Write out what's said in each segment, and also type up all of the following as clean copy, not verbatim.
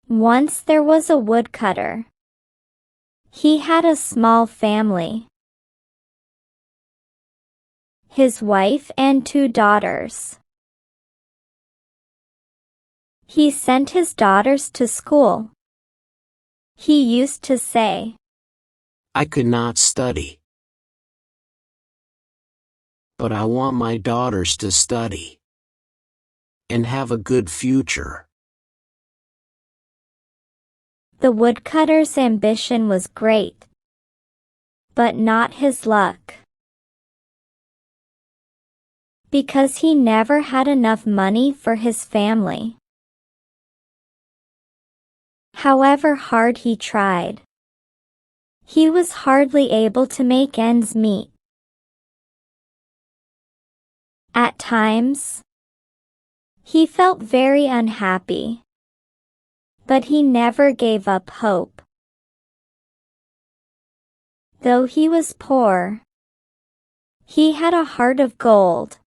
Once there was a woodcutter. He had a small family. His wife and 2 daughters. He sent his daughters to school. He used to say, I could not study, but I want my daughters to study and have a good future. The woodcutter's ambition was great, but not his luck. Because he never had enough money for his family. However hard he tried, he was hardly able to make ends meet. At times, he felt very unhappy, but he never gave up hope. Though he was poor, he had a heart of gold.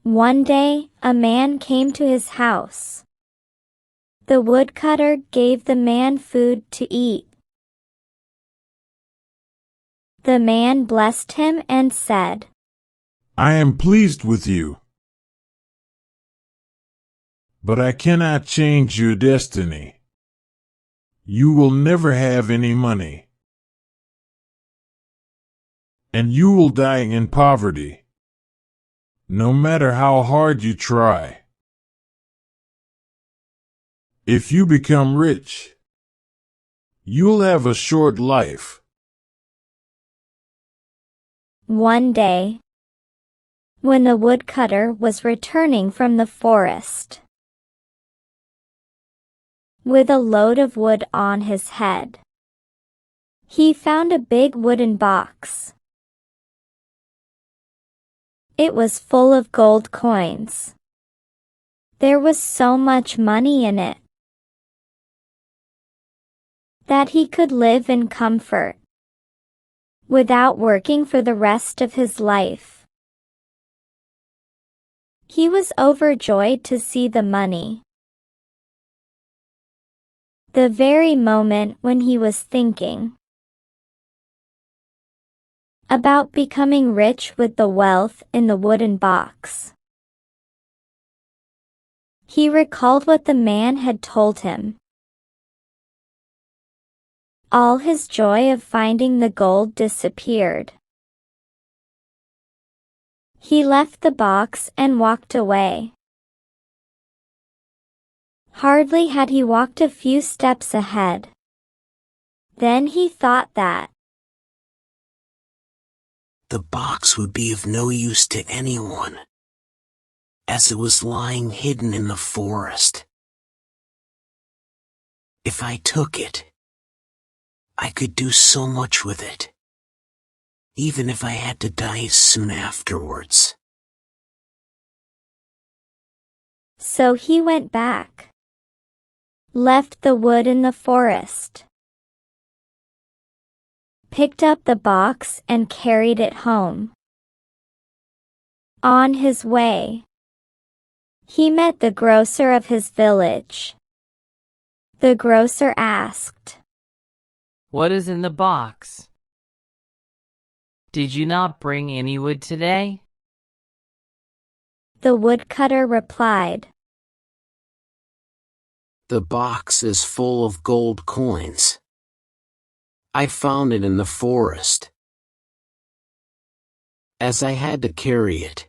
One day, a man came to his house. The woodcutter gave the man food to eat. The man blessed him and said, I am pleased with you, but I cannot change your destiny. You will never have any money, and you will die in poverty, no matter how hard you try. If you become rich, you'll have a short life. One day, when the woodcutter was returning from the forest, with a load of wood on his head, he found a big wooden box. It was full of gold coins. There was so much money in it that he could live in comfort without working for the rest of his life. He was overjoyed to see the money. The very moment when he was thinking about becoming rich with the wealth in the wooden box, he recalled what the man had told him. All his joy of finding the gold disappeared. He left the box and walked away. Hardly had he walked a few steps ahead. Then he thought that The box would be of no use to anyone, as it was lying hidden in the forest. If I took it, I could do so much with it, even if I had to die soon afterwards. So he went back, left the wood in the forest, picked up the box and carried it home. On his way, he met the grocer of his village. The grocer asked, What is in the box? Did you not bring any wood today? The woodcutter replied, The box is full of gold coins. I found it in the forest. As I had to carry it,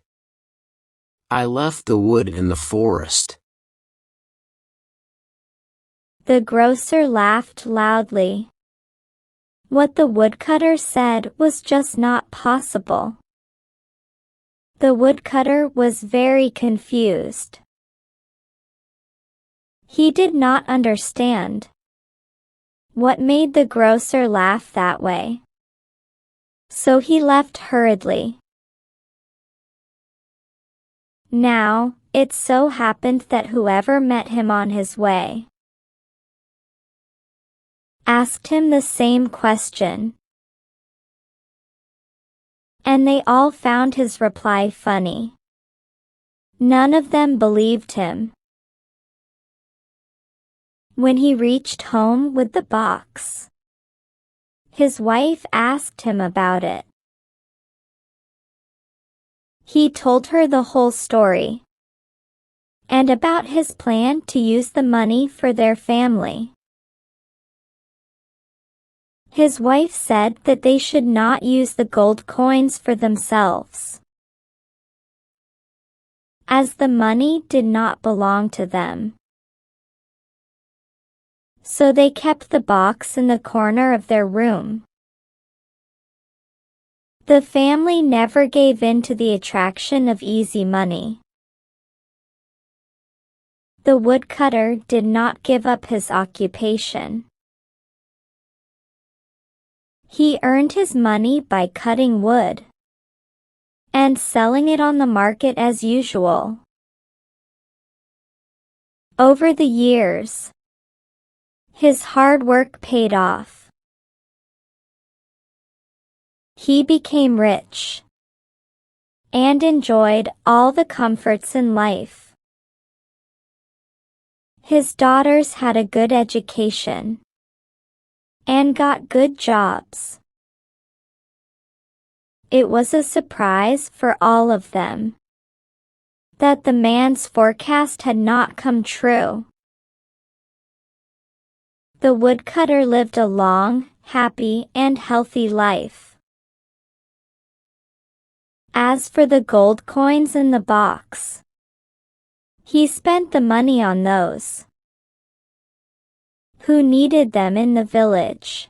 I left the wood in the forest. The grocer laughed loudly. What the woodcutter said was just not possible. The woodcutter was very confused. He did not understand what made the grocer laugh that way. So he left hurriedly. Now, it so happened that whoever met him on his way asked him the same question, and they all found his reply funny. None of them believed him. When he reached home with the box, his wife asked him about it. He told her the whole story and about his plan to use the money for their family. His wife said that they should not use the gold coins for themselves, as the money did not belong to them. So they kept the box in the corner of their room. The family never gave in to the attraction of easy money. The woodcutter did not give up his occupation. He earned his money by cutting wood and selling it on the market as usual. Over the years, his hard work paid off. He became rich and enjoyed all the comforts in life. His daughters had a good education and got good jobs. It was a surprise for all of them that the man's forecast had not come true. The woodcutter lived a long, happy, and healthy life. As for the gold coins in the box, he spent the money on those who needed them in the village.